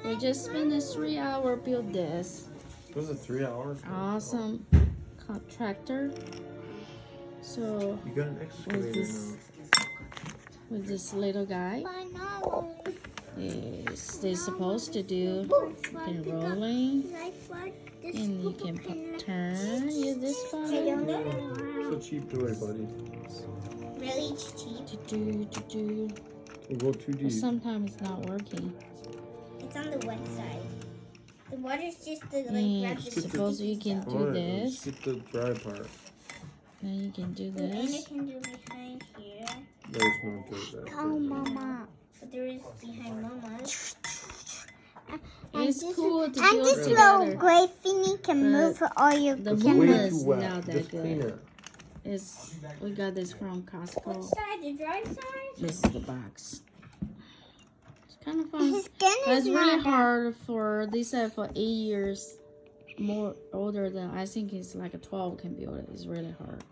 We just spent a 3-hour build this. Was it 3 hours? Awesome tractor. So You got an excavator with this little guy, they're supposed to do rolling, and you can turn. Use this button. So cheap toy, buddy. Really cheap. We'll go too deep. Sometimes it's not working. It's on the wet side. The water's just the grab the suppose you can do this. Let's get the dry part. Then you can do And you this. can do behind here. There's no good there. Oh, Mama. But there is behind Mama's. It's cool to And build this together. little gray thingy can move all your The It's movement way is too wet. not that Just clean good. it. We got this from Costco. What side? The dry side? This is the box. It's kind of fun. His skin But is it's really not hard for, they said for 8 years more older than, I think it's like a 12 can build it. It's really hard.